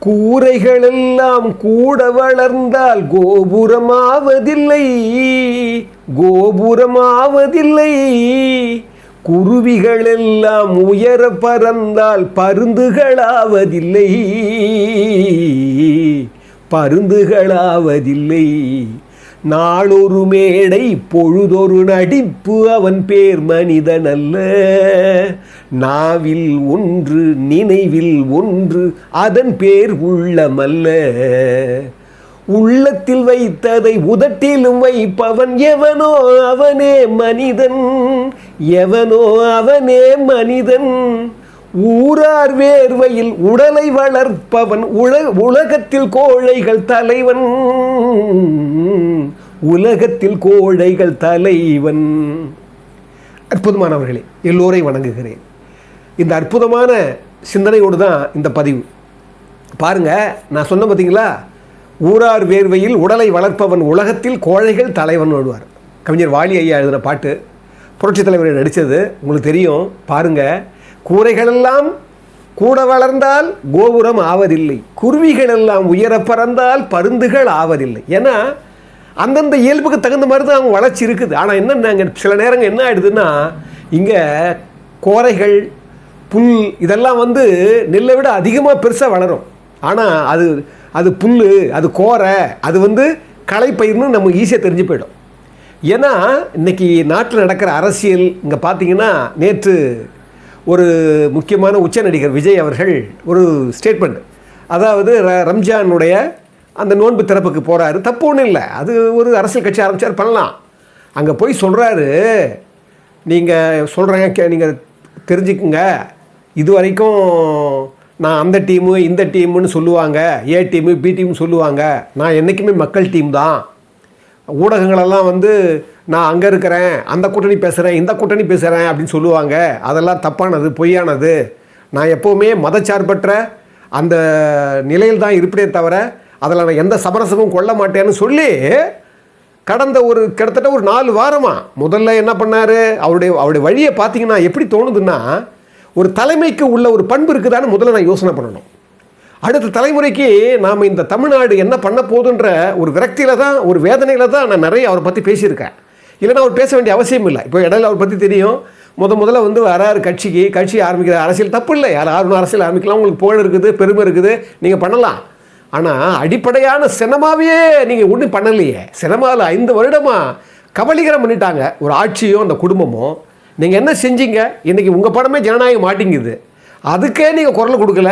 கூரைகளெல்லாம் கூட வளர்ந்தால் கோபுரமாவதில்லை, கோபுரமாவதில்லை. குருவிகளெல்லாம் உயர பறந்தால் பருந்துகளாவதில்லை, பருந்துகளாவதில்லை. நாளொரு மேடை பொழுதொரு நடிப்பு அவன் பேர் மனிதன் அல்ல. நாவில் ஒன்று நினைவில் ஒன்று அதன் பேர் உள்ளமல்ல. உள்ளத்தில் வைத்ததை உதட்டிலும் வைப்பவன் எவனோ அவனே மனிதன், எவனோ அவனே மனிதன். ஊரார் வேர்வையில் உடலை வளர்ப்பவன் உலகத்தில் கோழைகள் தலைவன், உலகத்தில் கோழைகள் தலைவன். அற்புதமானவர்களே, எல்லோரையும் வணங்குகிறேன். இந்த அற்புதமான சிந்தனையோடு தான் இந்த பதிவு. பாருங்க, நான் சொன்ன பார்த்தீங்களா, ஊரார் வேர்வையில் உடலை வளர்ப்பவன் உலகத்தில் கோழைகள் தலைவன் வருவார். கவிஞர் வாலி ஐயா எழுதின பாட்டு, புரட்சித் தலைவரை நடித்தது உங்களுக்கு தெரியும். பாருங்க, கூரைகளெல்லாம் கூட வளர்ந்தால் கோபுரம் ஆவதில்லை, குருவிகளெல்லாம் உயர பறந்தால் பருந்துகள் ஆவதில்லை. ஏன்னா அந்தந்த இயல்புக்கு தகுந்த மாதிரி தான் அவங்க வளர்ச்சி இருக்குது. ஆனால் என்னென்ன சில நேரங்கள் என்ன ஆகிடுதுன்னா, இங்கே கோரைகள் புல் இதெல்லாம் நெல்லை விட அதிகமாக பெருசாக வளரும். ஆனால் அது புல், அது கோரை, அது களைப்பயிர்னு நமக்கு ஈஸியாக தெரிஞ்சு போயிடும். ஏன்னா இன்றைக்கி நாட்டில் நடக்கிற அரசியல் இங்கே பார்த்தீங்கன்னா, நேற்று ஒரு முக்கியமான உச்ச நடிகர் விஜய் அவர்கள் ஒரு ஸ்டேட்மெண்ட், அதாவது ரம்ஜானுடைய அந்த நோன்பு திறப்புக்கு போகிறாரு. தப்பு ஒன்றும் இல்லை, அது ஒரு அரசியல் கட்சி ஆரம்பித்தார், பண்ணலாம். அங்கே போய் சொல்கிறாரு, நீங்கள் சொல்கிறேன் நீங்கள் தெரிஞ்சுக்குங்க, இது வரைக்கும் நான் அந்த டீமு இந்த டீமுன்னு சொல்லுவாங்க, ஏ டீமு பி டீம்னு சொல்லுவாங்க, நான் என்றைக்குமே மக்கள் டீம் தான். ஊடகங்களெல்லாம் நான் அங்கே இருக்கிறேன், அந்த கூட்டணி பேசுகிறேன், இந்த கூட்டணி பேசுகிறேன் அப்படின்னு சொல்லுவாங்க. அதெல்லாம் தப்பானது, பொய்யானது. நான் எப்போவுமே மதச்சார்பற்ற அந்த நிலையில் தான் இருப்பதே தவிர அதில் நான் எந்த சமரசமும் கொள்ள மாட்டேன்னு சொல்லி கடந்த கிட்டத்தட்ட ஒரு 4 வாரமாக முதல்ல என்ன பண்ணார், அவருடைய வழியை பார்த்தீங்கன்னா எப்படி தோணுதுன்னா, ஒரு தலைமைக்கு உள்ள ஒரு பண்பு இருக்குதான்னு முதல்ல நான் யோசனை பண்ணணும். அடுத்த தலைமுறைக்கு நாம் இந்த தமிழ்நாடு என்ன பண்ண போகுதுன்ற ஒரு விரக்தியில் தான், ஒரு வேதனையில் தான் நான் நிறைய அவரை பற்றி பேசியிருக்கேன். இல்லைன்னா அவர் பேச வேண்டிய அவசியம் இல்லை. இப்போ இடையில அவர் பற்றி தெரியும், முதல்ல வராரு கட்சி ஆரம்பிக்கிற அரசியல் தப்பு இல்லை, யாரும் அரசியல் ஆரம்பிக்கலாம், உங்களுக்கு புகழ் இருக்குது, பெருமை இருக்குது, நீங்கள் பண்ணலாம். ஆனால் அடிப்படையான சினிமாவே நீங்கள் ஒன்றும் பண்ணலையே. சினிமாவில் 5 வருடமாக கபலீகரம் பண்ணிட்டாங்க ஒரு ஆட்சியும் அந்த குடும்பமும். நீங்கள் என்ன செஞ்சீங்க? இன்றைக்கி உங்கள் படமே ஜனநாயகம் மாட்டிங்குது, அதுக்கே நீங்கள் குரல் கொடுக்கல.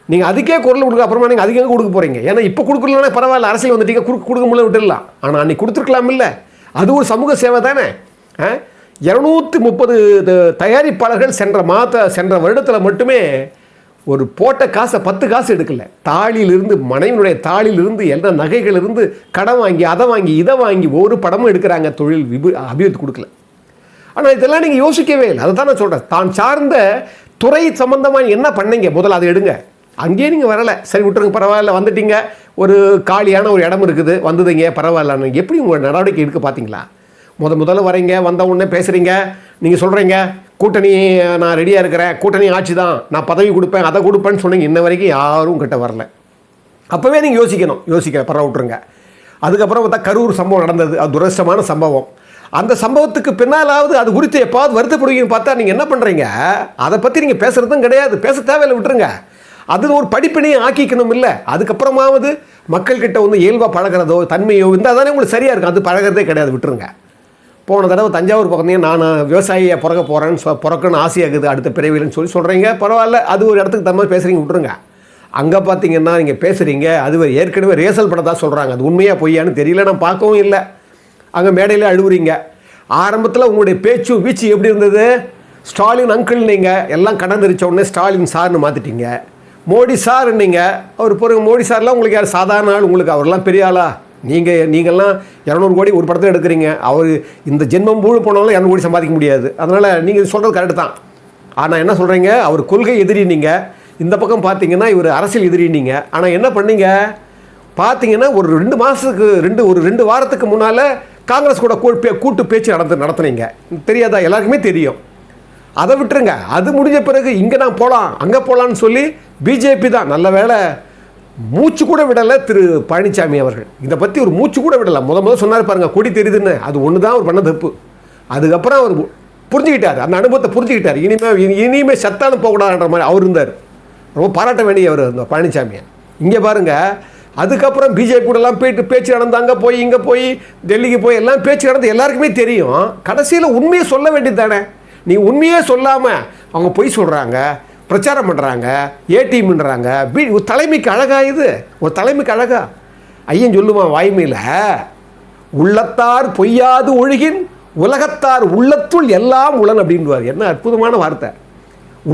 நீங்கள் அதுக்கே குரல் கொடுக்க அப்புறமா நீங்கள் அதுக்கே கொடுக்க போகிறீங்க. ஏன்னா இப்போ கொடுக்கலன்னா பரவாயில்ல, அரசியல் வந்துட்டீங்க, கொடுக்க முடியல விட்டுடலாம். ஆனால் அன்றைக்கி கொடுத்துருக்கலாம் இல்லை, அது ஒரு சமூக சேவை தானே. 230 தயாரிப்பாளர்கள் சென்ற வருடத்தில் மட்டுமே ஒரு போட்ட காசை 10 காசு எடுக்கல. தாளிலிருந்து, மனைவினுடைய தாளிலிருந்து, எல்லா நகைகளிலிருந்து கடன் வாங்கி அதை வாங்கி இதை வாங்கி ஒரு படமும் எடுக்கிறாங்க, தொழில் அபிவிருத்தி கொடுக்கல. ஆனால் இதெல்லாம் நீங்கள் யோசிக்கவே இல்லை. அதை தான் நான் சொல்கிறேன். தான் சார்ந்த துறை சம்பந்தமாக என்ன பண்ணீங்க, முதல்ல அதை எடுங்க. அங்கேயே நீங்கள் வரலை, சரி விட்டுருங்க, பரவாயில்ல, வந்துட்டீங்க, ஒரு காலியான ஒரு இடம் இருக்குது, வந்ததுங்க, பரவாயில்லன்னு எப்படி உங்கள் நடவடிக்கை எடுக்க பார்த்தீங்களா? முதல்ல வரீங்க, வந்த உடனே பேசுகிறீங்க, நீங்கள் சொல்கிறீங்க கூட்டணி நான் ரெடியாக இருக்கிறேன், கூட்டணி ஆட்சி தான், நான் பதவி கொடுப்பேன், அதை கொடுப்பேன்னு சொன்னீங்க. இன்ன வரைக்கும் யாரும் கிட்ட வரல. அப்போவே நீங்கள் யோசிக்க பரவ விட்டுருங்க. அதுக்கப்புறம் பார்த்தா கரூர் சம்பவம் நடந்தது, அது துரதிர்ஷ்டமான சம்பவம். அந்த சம்பவத்துக்கு பின்னாலாவது அது குறித்து எப்பாவது வருத்தப்படுவீங்கன்னு பார்த்தா நீங்கள் என்ன பண்ணுறீங்க, அதை பற்றி நீங்கள் பேசுகிறதும் கிடையாது, பேச தேவையில்லை, விட்டுருங்க. அது ஒரு படிப்பினையை ஆக்கிக்கணும் இல்லை. அதுக்கப்புறமாவது மக்கள்கிட்ட இயல்பாக பழகிறதோ தன்மையோ இருந்தால் தானே உங்களுக்கு சரியாக இருக்கும். அது பழகிறதே கிடையாது, விட்டுருங்க. போன தடவை தஞ்சாவூர் பக்கத்தையே நான் விவசாயியை பிறக்கணும்னு ஆசையாகுது அடுத்த பிறவில்னு சொல்கிறீங்க, பரவாயில்ல, அது ஒரு இடத்துக்கு தகுந்த மாதிரி பேசுகிறீங்க, விட்டுருங்க. அங்கே பார்த்தீங்கன்னா நீங்கள் பேசுகிறீங்க, அது ஏற்கனவே ரேசல் படத்தான் சொல்கிறாங்க, அது உண்மையாக பொய்யான்னு தெரியல, நான் பார்க்கவும் இல்லை. அங்கே மேடையில் அழுவுறீங்க. ஆரம்பத்தில் உங்களுடைய பேச்சு வீச்சு எப்படி இருந்தது? ஸ்டாலின் அங்கிள் நீங்கள் எல்லாம் கடந்துருச்ச உடனே ஸ்டாலின் சார்னு மாற்றிட்டீங்க. மோடி சார் நீங்கள், அவர் பிறகு மோடி சார்லாம் உங்களுக்கு யார் சாதாரண ஆள்? உங்களுக்கு அவரெல்லாம் பெரிய ஆளா? நீங்கள்லாம் 200 கோடி ஒரு படத்தில் எடுக்கிறீங்க. அவர் இந்த ஜென்மம் பூழ் போனாலும் 200 கோடி சம்பாதிக்க முடியாது. அதனால் நீங்கள் சொல்கிறது கரெக்டு தான். ஆனால் என்ன சொல்கிறீங்க, அவர் கொள்கை எதிரி நீங்கள், இந்த பக்கம் பார்த்தீங்கன்னா இவர் அரசியல் எதிரி நீங்கள். ஆனால் என்ன பண்ணீங்க பார்த்தீங்கன்னா, ஒரு 2 மாதத்துக்கு 2 வாரத்துக்கு முன்னால் காங்கிரஸ் கூட கூட்டு பேச்சு நடத்துனீங்க. தெரியாதா? எல்லாருக்குமே தெரியும். அதை விட்டுருங்க. அது முடிஞ்ச பிறகு இங்கே நான் போகலாம் அங்கே போகலான்னு சொல்லி பிஜேபி தான் நல்ல வேளை மூச்சு கூட விடலை திரு பழனிசாமி அவர்கள். இதை பற்றி ஒரு மூச்சு கூட விடலை. முதல் சொன்னார் பாருங்க, கொடி தெரியுதுன்னு. அது ஒன்று தான் அவர் பண்ண தப்பு. அதுக்கப்புறம் அவர் புரிஞ்சுக்கிட்டார், அந்த அனுபவத்தை புரிஞ்சுக்கிட்டார். இனிமேல் சத்தானு போகக்கூடாதுன்ற மாதிரி அவர் இருந்தார். ரொம்ப பாராட்ட வேண்டியவர் இந்த பழனிசாமியை. இங்கே பாருங்கள், அதுக்கப்புறம் பிஜேபி கூடலாம் போயிட்டு பேச்சு நடந்தாங்க, போய் இங்கே போய் டெல்லிக்கு போய் எல்லாம் பேச்சு நடந்து எல்லாருக்குமே தெரியும். கடைசியில் உண்மையை சொல்ல வேண்டியது தானே. நீ உண்மையே சொல்லாமல் அவங்க பொய் சொல்கிறாங்க, பிரச்சாரம் பண்ணுறாங்க, ஏடிஎம்ன்றாங்க. ஒரு தலைமைக்கு அழகா இது? ஒரு தலைமைக்கு அழகா? ஐயன் சொல்லுவான் வாய்மையில், உள்ளத்தார் பொய்யாது ஒழுகின் உலகத்தார் உள்ளத்துள் எல்லாம் உளன் அப்படின்வார். என்ன அற்புதமான வார்த்தை.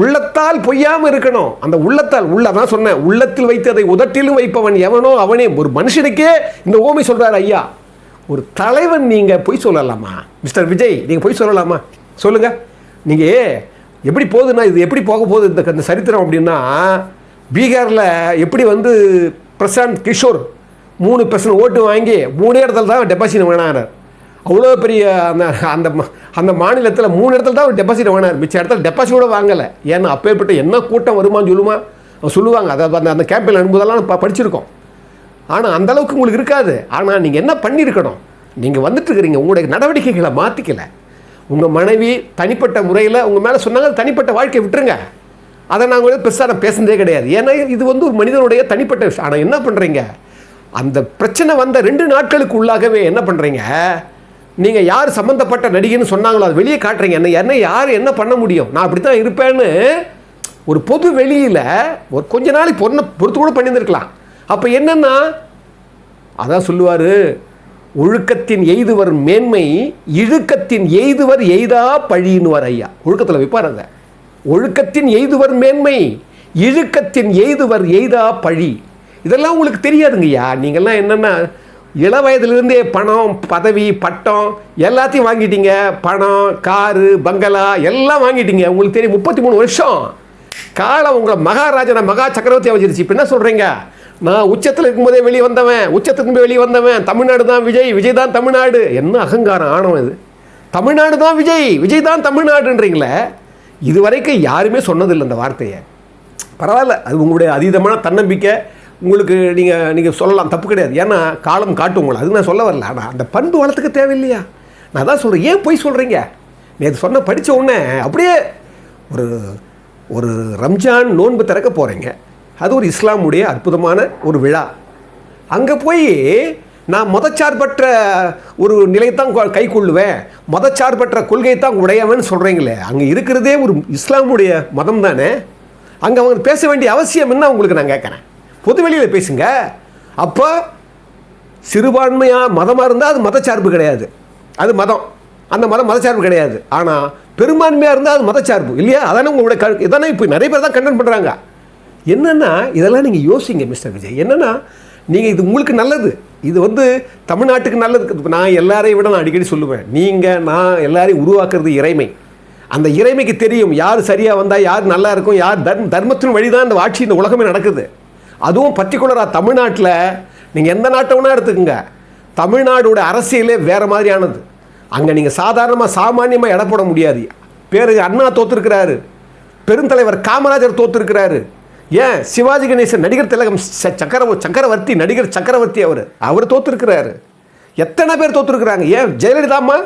உள்ளத்தால் பொய்யாமல் இருக்கணும். அந்த உள்ளத்தால் தான் சொன்னேன், உள்ளத்தில் வைத்து அதை உதட்டிலும் வைப்பவன் எவனோ அவனே. ஒரு மனுஷனுக்கே இந்த ஓமை சொல்கிறார் ஐயா. ஒரு தலைவன் நீங்கள் பொய் சொல்லலாமா? மிஸ்டர் விஜய், நீங்கள் பொய் சொல்லலாமா? சொல்லுங்கள். நீங்கள் எப்படி போகுதுன்னா, இது எப்படி போக போகுது இந்த சரித்திரம் அப்படின்னா, பீகாரில் எப்படி பிரசாந்த் கிஷோர் 3% ஓட்டு வாங்கி 3 இடத்துல தான் டெபாசிட் வேணார். அவ்வளோ பெரிய அந்த அந்த மாநிலத்தில் 3 இடத்துல தான் அவர் டெபாசிட் வாங்கினார். மிச்ச இடத்துல டெபாசிட் கூட வாங்கலை. ஏன்னா அப்பேற்பட்ட என்ன கூட்டம் வருமானு சொல்லுவாங்க. அதை அந்த கேம்பில் அனுப்புதெல்லாம் படிச்சிருக்கோம். ஆனால் அந்தளவுக்கு உங்களுக்கு இருக்காது. ஆனால் நீங்கள் என்ன பண்ணியிருக்கணும்? நீங்கள் வந்துட்டுருக்கிறீங்க, உங்களுடைய நடவடிக்கைகளை மாற்றிக்கலை. உங்கள் மனைவி தனிப்பட்ட முறையில் உங்கள் மேலே சொன்னாங்க, தனிப்பட்ட வாழ்க்கையை விட்டுருங்க. அதை நாங்கள் பெருசாக நான் பேசுனதே கிடையாது. ஏன்னா இது ஒரு மனிதனுடைய தனிப்பட்ட விஷயம். ஆனால் என்ன பண்ணுறீங்க, அந்த பிரச்சனை வந்த 2 நாட்களுக்கு உள்ளாகவே என்ன பண்ணுறீங்க, நீங்கள் யார் சம்மந்தப்பட்ட நடிகைன்னு சொன்னாங்களோ அது வெளியே காட்டுறீங்க. என்ன யார் என்ன பண்ண முடியும், நான் அப்படி தான் இருப்பேன்னு ஒரு பொது வெளியில் ஒரு கொஞ்ச நாளைக்கு பொறுத்து கூட பண்ணியிருந்துருக்கலாம். அப்போ என்னென்னா, அதான் சொல்லுவார், ஒழுக்கத்தின் எய்துவர் மேன்மை, இழுக்கத்தின் எய்துவர் எய்தா பழின்னுவார் ஐயா. ஒழுக்கத்தில் வைப்பார். அந்த ஒழுக்கத்தின் எய்துவர் மேன்மை, இழுக்கத்தின் எய்துவர் எய்தா பழி. இதெல்லாம் உங்களுக்கு தெரியாதுங்கய்யா. நீங்கள்லாம் என்னென்னா இள வயதிலிருந்தே பணம், பதவி, பட்டம் எல்லாத்தையும் வாங்கிட்டீங்க. பணம், காரு, பங்களா எல்லாம் வாங்கிட்டீங்க. உங்களுக்கு தெரியும், 33 வருஷம் காலம் உங்களை மகாராஜனை மகா சக்கரவர்த்தியாக வச்சிருச்சு. இப்போ என்ன சொல்கிறீங்க, நான் உச்சத்தில் இருக்கும்போதே வெளியே வந்தவன், உச்சத்துக்கு வெளியே வந்தவன், தமிழ்நாடு தான் விஜய், விஜய் தான் தமிழ்நாடு. என்ன அகங்காரம் ஆணவம் இது. தமிழ்நாடு தான் விஜய், விஜய் தான் தமிழ்நாடுன்றீங்களே. இது வரைக்கும் யாருமே சொன்னதில்லை அந்த வார்த்தையை. பரவாயில்ல, அது உங்களுடைய அதீதமான தன்னம்பிக்கை. உங்களுக்கு நீங்கள் சொல்லலாம், தப்பு கிடையாது. ஏன்னா காலம் காட்டும் உங்களை, அது நான் சொல்ல வரல. ஆனால் அந்த பண்பு வளர்த்துக்க தேவையில்லையா? நான் தான் சொல்கிறேன், ஏன் போய் சொல்கிறீங்க? நேற்று சொன்ன படித்த உடனே அப்படியே ஒரு ரம்ஜான் நோன்பு திறக்க போகிறீங்க. அது ஒரு இஸ்லாமுடைய அற்புதமான ஒரு விழா. அங்கே போய் நான் மதச்சார்பற்ற ஒரு நிலையத்தான் கை கொள்ளுவேன், மதச்சார்பற்ற கொள்கைத்தான் உடையவன் சொல்கிறீங்களே. அங்கே இருக்கிறதே ஒரு இஸ்லாமுடைய மதம் தானே. அங்கே அவங்க பேச வேண்டிய அவசியம் என்ன உங்களுக்கு நான் கேட்குறேன். பொது வெளியில் பேசுங்க. அப்போ சிறுபான்மையாக மதமாக இருந்தால் அது மதச்சார்பு கிடையாது, அது மதம். அந்த மதம் மதச்சார்பு கிடையாது. ஆனால் பெரும்பான்மையாக இருந்தால் அது மதச்சார்பு இல்லையா? அதானே உங்களுடைய இதானே இப்போ நிறைய பேர் தான் கண்டென்ட் பண்ணுறாங்க. என்னென்னா இதெல்லாம் நீங்கள் யோசிங்க மிஸ்டர் விஜய். என்னென்னா நீங்கள் இது உங்களுக்கு நல்லது, இது தமிழ்நாட்டுக்கு நல்லது. நான் எல்லாரையும் விட நான் அடிக்கடி சொல்லுவேன், நான் எல்லாரையும் உருவாக்குறது இறைமை. அந்த இறைமைக்கு தெரியும் யார் சரியாக வந்தால் யார் நல்லா இருக்கும், யார் தர்மத்தின் வழி தான் இந்த ஆட்சி, இந்த உலகமே நடக்குது. அதுவும் பர்டிகுலராக தமிழ்நாட்டில் நீங்கள் எந்த நாட்டை வேணால் எடுத்துக்கோங்க, தமிழ்நாடோட அரசியலே வேறு மாதிரியானது. அங்கே நீங்கள் சாதாரணமாக சாமானியமாக இட போட முடியாது. பேருக்கு அண்ணா தோற்றுருக்கிறாரு, பெருந்தலைவர் காமராஜர் தோற்றுருக்கிறாரு, ஏன் சிவாஜி கணேசன், நடிகர் திலகம், சக்கரவர்த்தி, நடிகர் சக்கரவர்த்தி அவர் தோற்றுருக்கிறாரு. எத்தனை பேர் தோற்றுருக்குறாங்க. ஏன் ஜெயலலிதாம்மா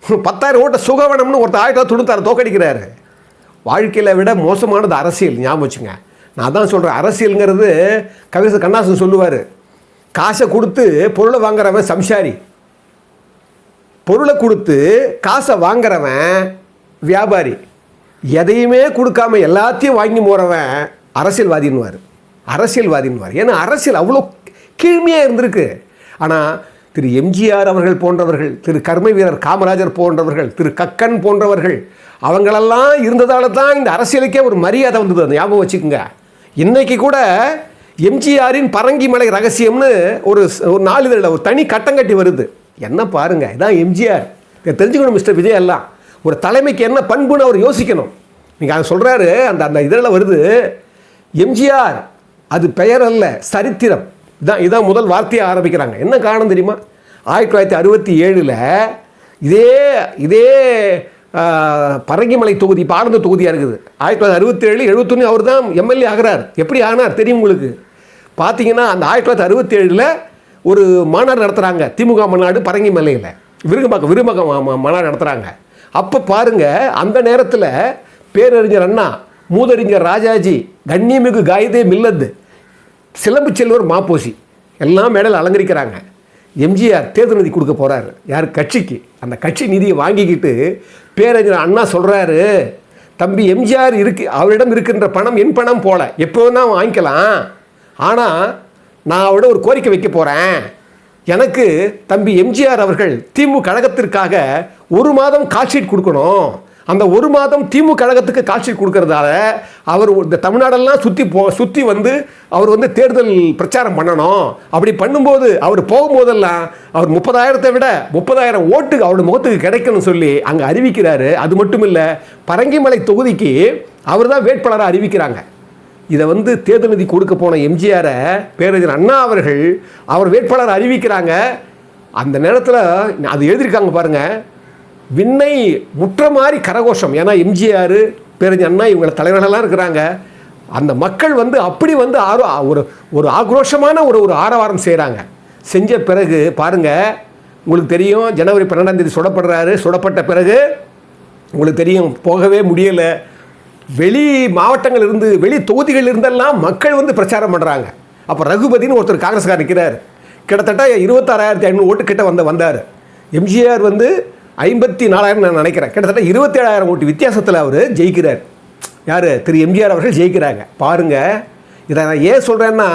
10,000 ஓட்ட சுகவனம்னு ஒருத்தர் 1996 தோக்கடிக்கிறாரு. வாழ்க்கையில் விட மோசமானது அரசியல், ஞாபகம் வச்சுங்க. நான் தான் சொல்கிறேன், அரசியலுங்கிறது கவிஞர் கண்ணாசன் சொல்லுவார், காசை கொடுத்து பொருளை வாங்குறவன் சம்சாரி, பொருளை கொடுத்து காசை வாங்குறவன் வியாபாரி, எதையுமே கொடுக்காம எல்லாத்தையும் வாங்கி போகிறவன் அரசியல்வாதின்னுவார். ஏன்னா அரசியல் அவ்வளோ கீழ்மையாக இருந்திருக்கு. ஆனால் திரு எம்ஜிஆர் அவர்கள் போன்றவர்கள், திரு கர்ம வீரர் காமராஜர் போன்றவர்கள், திரு கக்கன் போன்றவர்கள், அவங்களெல்லாம் இருந்ததால தான் இந்த அரசியலுக்கே ஒரு மரியாதை வந்தது. அந்த ஞாபகம் வச்சுக்கோங்க. இன்றைக்கி கூட எம்ஜிஆரின் பரங்கிமலை ரகசியம்னு ஒரு நாளிதழில் ஒரு தனி கட்டங்கட்டி வருது. என்ன பாருங்கள், இதான் எம்ஜிஆர். இதை தெரிஞ்சுக்கணும் மிஸ்டர் விஜய். எல்லாம் ஒரு தலைமைக்கு என்ன பண்புன்னு அவர் யோசிக்கணும். நீங்கள் அதை சொல்கிறாரு, அந்த இதழில் வருது, எம்ஜிஆர் அது பெயர் அல்ல சரித்திரம். இதான் முதல் வார்த்தையை ஆரம்பிக்கிறாங்க. என்ன காரணம் தெரியுமா? 1967 இதே பரங்கிமலை தொகுதி இப்போ ஆனந்த தொகுதியாக இருக்குது. 1967 71 அவர் தான் எம்எல்ஏ ஆகிறார். எப்படி ஆனார் தெரியும் உங்களுக்கு? பார்த்தீங்கன்னா அந்த 1967 ஒரு மாநாடு நடத்துகிறாங்க, திமுக மாநாடு பரங்கிமலையில் விரும்பகம் மாநாடு நடத்துகிறாங்க. அப்போ பாருங்கள், அந்த நேரத்தில் பேரறிஞர் அண்ணா, மூதறிஞர் ராஜாஜி, கண்ணியமிகு காயிதே மில்லத், சிலம்பு செல்வர் மாப்போசி எல்லாம் மேடையில் அலங்கரிக்கிறாங்க. எம்ஜிஆர் தேர்தல் நிதி கொடுக்க போகிறாரு, யார் கட்சிக்கு. அந்த கட்சி நிதியை வாங்கிக்கிட்டு பேரறிஞர் அண்ணா சொல்கிறாரு, தம்பி எம்ஜிஆர் அவரிடம் இருக்கின்ற பணம் என் பணம் போல, எப்போ தான் வாங்கிக்கலாம். ஆனால் நான் அவரோட ஒரு கோரிக்கை வைக்க போகிறேன். எனக்கு தம்பி எம்ஜிஆர் அவர்கள் திமுக கழகத்திற்காக 1 மாதம் கால்ஷீட் கொடுக்கணும். அந்த 1 மாதம் திமுக கழகத்துக்கு கால்ஷீட் கொடுக்கறதால அவர் இந்த தமிழ்நாடெல்லாம் சுற்றி வந்து அவர் வந்து தேர்தல் பிரச்சாரம் பண்ணணும். அப்படி பண்ணும்போது அவர் போகும்போதெல்லாம் அவர் 30,000 விட 30,000 ஓட்டு அவருடைய முகத்துக்கு கிடைக்கணும்னு சொல்லி அங்கே அறிவிக்கிறாரு. அது மட்டும் இல்லை, பரங்கிமலை தொகுதிக்கு அவர் தான் வேட்பாளராக அறிவிக்கிறாங்க. இதை வந்து தேர்தல் நிதி கொடுக்க போன எம்ஜிஆரை பேரறிஞர் அண்ணா அவர்கள் அவர் வேட்பாளர் அறிவிக்கிறாங்க. அந்த நேரத்தில் அது எழுதியிருக்காங்க பாருங்கள், விண்ணை முற்ற மாதிரி கரகோஷம். ஏன்னா எம்ஜிஆர், பேரறிஞர் அண்ணா இவங்களை தலைவர்களெல்லாம் இருக்கிறாங்க. அந்த மக்கள் வந்து அப்படி வந்து ஒரு ஆக்ரோஷமான ஒரு ஆரவாரம் செய்கிறாங்க. செஞ்ச பிறகு பாருங்கள், உங்களுக்கு தெரியும், ஜனவரி 12ஆம் தேதி சுடப்பட்ட பிறகு உங்களுக்கு தெரியும், போகவே முடியலை. வெளி மாவட்டங்கள் இருந்து, வெளி தொகுதிகள் இருந்தெல்லாம் மக்கள் வந்து பிரச்சாரம் பண்ணுறாங்க. அப்போ ரகுபதினு ஒருத்தர் காங்கிரஸ்கார் நிற்கிறார், கிட்டத்தட்ட 26,500 ஓட்டு கிட்ட வந்தார். எம்ஜிஆர் வந்து 54,000 நான் நினைக்கிறேன், கிட்டத்தட்ட 27,000 ஓட்டு வித்தியாசத்தில் அவர் ஜெயிக்கிறார். யார்? திரு எம்ஜிஆர் அவர்கள் ஜெயிக்கிறாங்க. பாருங்கள், இதை நான் ஏன் சொல்கிறேன்னா,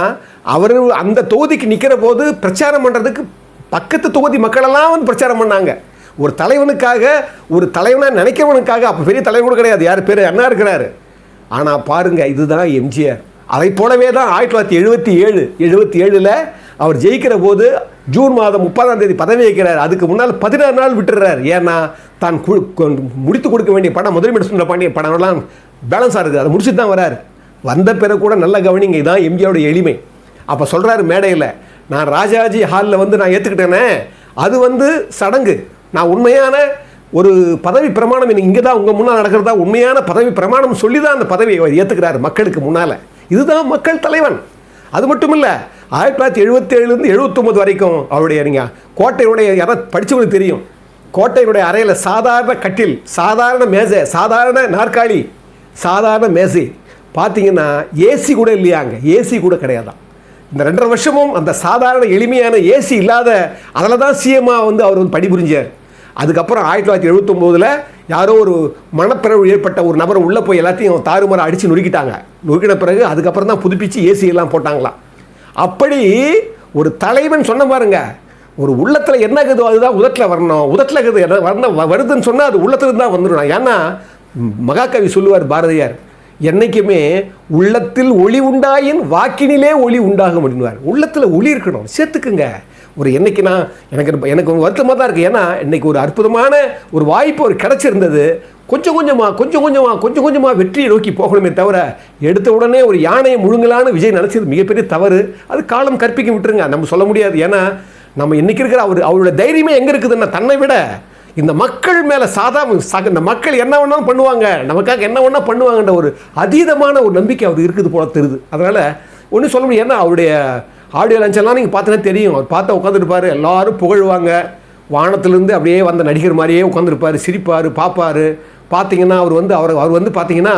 அவர் அந்த தொகுதிக்கு நிற்கிற போது பிரச்சாரம் பண்ணுறதுக்கு பக்கத்து தொகுதி மக்களெல்லாம் வந்து பிரச்சாரம் பண்ணாங்க. ஒரு தலைவனுக்காக, ஒரு தலைவனாக நினைக்கிறவனுக்காக. அப்போ பெரிய தலைவன் கூட கிடையாது, யார் பேர் அண்ணா இருக்கிறாரு. ஆனால் பாருங்கள், இதுதான் எம்ஜிஆர். அதை போலவே தான் 1977 அவர் ஜெயிக்கிற போது ஜூன் மாதம் 30ஆம் தேதி பதவி வைக்கிறார். அதுக்கு முன்னால் 16 நாள் விட்டுறார். ஏன்னா தான் முடித்து கொடுக்க வேண்டிய படம், முதலமைச்சர் சுந்தரபாண்டியன் படம்லாம் பேலன்ஸாக இருக்குது, அதை முடிச்சுட்டு தான் வரார். வந்த பிறகு கூட நல்ல கவனிங்க, இதுதான் எம்ஜிஆரோட எளிமை. அப்போ சொல்கிறாரு மேடையில், நான் ராஜாஜி ஹாலில் வந்து நான் ஏற்றுக்கிட்டேனே, அது வந்து சடங்கு. நான் உண்மையான ஒரு பதவி பிரமாணம் எனக்கு இங்கே தான் உங்கள் முன்னால் நடக்கிறதா உண்மையான பதவி பிரமாணம் சொல்லி தான் அந்த பதவியை அவர் ஏற்றுக்கிறார் மக்களுக்கு முன்னால். இதுதான் மக்கள் தலைவன். அது மட்டும் இல்லை, 1977 79 வரைக்கும் அவருடைய, நீங்கள் கோட்டையுடைய, யாராவது படித்தவங்களுக்கு தெரியும், கோட்டையினுடைய அறையில் சாதாரண கட்டில், சாதாரண மேசை, சாதாரண நாற்காலி, சாதாரண மேசை. பார்த்தீங்கன்னா ஏசி கூட இல்லையாங்க, ஏசி கூட கிடையாதான். இந்த 2.5 வருஷமும் அந்த சாதாரண எளிமையான ஏசி இல்லாத அதில் தான் சிஎம்மாக வந்து அவர் வந்து பணிபுரிஞ்சார். அதுக்கப்புறம் 1979 யாரோ ஒரு மனப்பிறவு ஏற்பட்ட ஒரு நபர் உள்ளே போய் எல்லாத்தையும் தாறுமாற அடித்து நொறுக்கின பிறகு அதுக்கப்புறம் தான் புதுப்பிச்சு ஏசி எல்லாம் போட்டாங்களாம். அப்படி ஒரு தலைவன் சொன்ன பாருங்க, ஒரு உள்ளத்தில் என்ன இருக்குதோ அதுதான் உதட்டில் வரணும், உதட்டில் இருக்குது வருதுன்னு சொன்னால் அது உள்ளத்துல தான் வந்துடும். ஏன்னா மகாகவி சொல்லுவார் பாரதியார், என்றைக்குமே உள்ளத்தில் ஒளி உண்டாயின் வாக்கினிலே ஒளி உண்டாகும் அப்படின்வார். உள்ளத்தில் ஒளி இருக்கணும், சேர்த்துக்குங்க. ஒரு என்னைக்கு நான் எனக்கு வருத்தமாக தான் இருக்குது. ஏன்னா இன்றைக்கி ஒரு அற்புதமான ஒரு வாய்ப்பு ஒரு கிடச்சிருந்தது. கொஞ்சம் கொஞ்சமாக வெற்றியை நோக்கி போகணுமே தவிர, எடுத்த உடனே ஒரு யானையை முழுங்கலான்னு விஜய் நினச்சது மிகப்பெரிய தவறு. அது காலம் கற்பிக்க விட்டுருங்க, நம்ம சொல்ல முடியாது. ஏன்னா நம்ம இன்றைக்கி இருக்கிற அவரோட தைரியமே எங்கே இருக்குதுன்னா, தன்னை விட இந்த மக்கள் மேலே இந்த மக்கள் என்ன வேணாலும் பண்ணுவாங்க, நமக்காக என்ன வேணா பண்ணுவாங்கன்ற ஒரு அதீதமான ஒரு நம்பிக்கை அவர் இருக்குது போல தெரியுது. அதனால் ஒன்றும் சொல்ல முடியும். ஏன்னா அவருடைய ஆடியோ லஞ்செல்லாம் நீங்கள் பார்த்தீங்கன்னா தெரியும், அவர் பார்த்தா உட்காந்துருப்பார், எல்லாரும் புகழ்வாங்க. வானத்திலேருந்து அப்படியே வந்த நடிகர் மாதிரியே உட்காந்துருப்பார், சிரிப்பார், பார்ப்பார். பார்த்தீங்கன்னா அவர் வந்து பார்த்தீங்கன்னா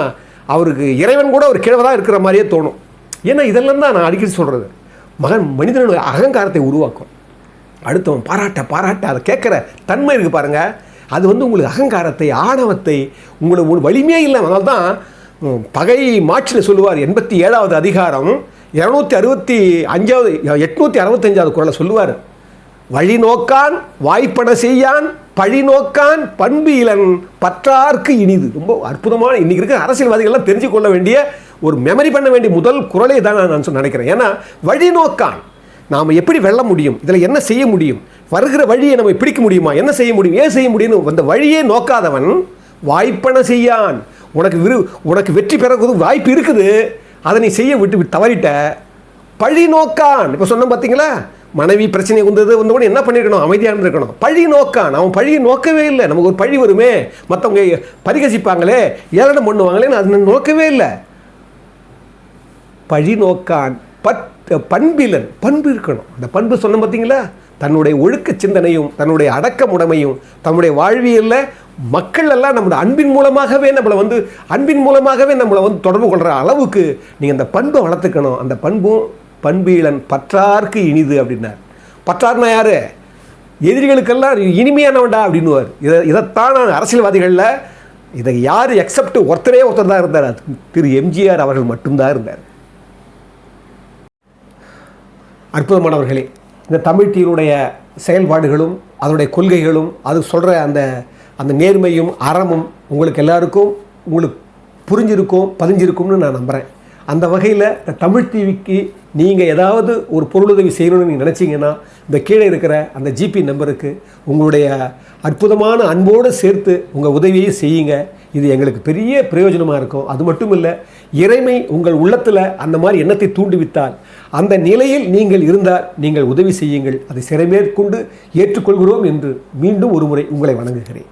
அவருக்கு இறைவன் கூட ஒரு கிழவை தான் இருக்கிற மாதிரியே தோணும். ஏன்னா இதெல்லாம் தான் நான் அடிக்கடி சொல்கிறது, மனிதனுடைய அகங்காரத்தை உருவாக்கும். அடுத்தவன் பாராட்ட அதை கேட்குற தன்மை இருக்குது பாருங்கள், அது வந்து உங்களுக்கு அகங்காரத்தை, ஆணவத்தை, உங்களுக்கு வலிமையே இல்லை. அதனால தான் பகை மாற்றில் சொல்லுவார், 87வது அதிகாரம் 865வது குறளை சொல்லுவார், வழி நோக்கான் வாய்ப்பட செய்யான் பழி நோக்கான் பண்பு இளன் பற்றார்க்கு இனிது. ரொம்ப அற்புதமான, இன்றைக்கி இருக்கிற அரசியல்வாதிகள்லாம் தெரிஞ்சு கொள்ள வேண்டிய ஒரு மெமரி பண்ண வேண்டிய முதல் குறளை தான் நான் நினைக்கிறேன். ஏன்னா வழி நோக்கான், நாம் எப்படி வெல்ல முடியும், இதில் என்ன செய்ய முடியும், வருகிற வழியை நம்ம பிடிக்க முடியுமா, என்ன செய்ய முடியும், ஏன் செய்ய முடியும், அந்த வழியே நோக்காதவன் வாய்ப்பன செய்யான். உனக்கு வெற்றி பெறக்கூடிய வாய்ப்பு இருக்குது, அதை நீ செய்ய விட்டு தவறிட்ட. பழி நோக்கான், இப்போ சொன்ன பார்த்தீங்களா, மனைவி பிரச்சனை வந்தது கூட என்ன பண்ணியிருக்கணும், அமைதியாக இருந்திருக்கணும். பழி நோக்கான், அவன் பழியை நோக்கவே இல்லை. நமக்கு ஒரு பழி வருமே, மற்றவங்க பரிகசிப்பாங்களே, ஏளனம் பண்ணுவாங்களே, அது நோக்கவே இல்லை. பழி நோக்கான் பண்பிலன், பண்பு இருக்கணும். அந்த பண்பு சொன்ன பார்த்தீங்களா, தன்னுடைய ஒழுக்க சிந்தனையும் தன்னுடைய அடக்கமுடைமையும் தன்னுடைய வாழ்வியலில் மக்கள் எல்லாம் நம்மளோட அன்பின் மூலமாகவே நம்மளை வந்து தொடர்பு கொள்கிற அளவுக்கு நீங்கள் அந்த பண்பை வளர்த்துக்கணும். அந்த பண்பும் பண்பீலன் பற்றார்க்கு இனிது அப்படின்னார். பற்றார்னா யார்? எதிரிகளுக்கெல்லாம் இனிமையானவன்டா அப்படின்னுவார். இதைத்தான் அரசியல்வாதிகளில் இதை யார் ஒருத்தர் தான் இருந்தார், அது திரு எம்ஜிஆர் அவர்கள் மட்டும்தான் இருந்தார். அற்புதமானவர்களே, இந்த தமிழ் டீனுடைய செயல்பாடுகளும் அதனுடைய கொள்கைகளும் அது சொல்கிற அந்த நேர்மையும் அறமும் உங்களுக்கு எல்லாருக்கும் புரிஞ்சிருக்கும், பதிஞ்சிருக்கும்னு நான் நம்புகிறேன். அந்த வகையில் இந்த தமிழ் டிவிக்கு நீங்கள் ஏதாவது ஒரு பொருளுதவி செய்யணும்னு நீங்கள் நினச்சிங்கன்னா இந்த கீழே இருக்கிற அந்த ஜிபி நம்பருக்கு உங்களுடைய அற்புதமான அன்போடு சேர்த்து உங்கள் உதவியை செய்யுங்க. இது எங்களுக்கு பெரிய பிரயோஜனமாக இருக்கும். அது மட்டும் இல்லை, இறைமை உங்கள் உள்ளத்தில் அந்த மாதிரி எண்ணத்தை தூண்டிவிட்டால் அந்த நிலையில் நீங்கள் இருந்தால் நீங்கள் உதவி செய்யுங்கள். அதை சிறைமேற்கொண்டு ஏற்றுக்கொள்கிறோம் என்று மீண்டும் ஒரு முறை உங்களை வணங்குகிறேன்.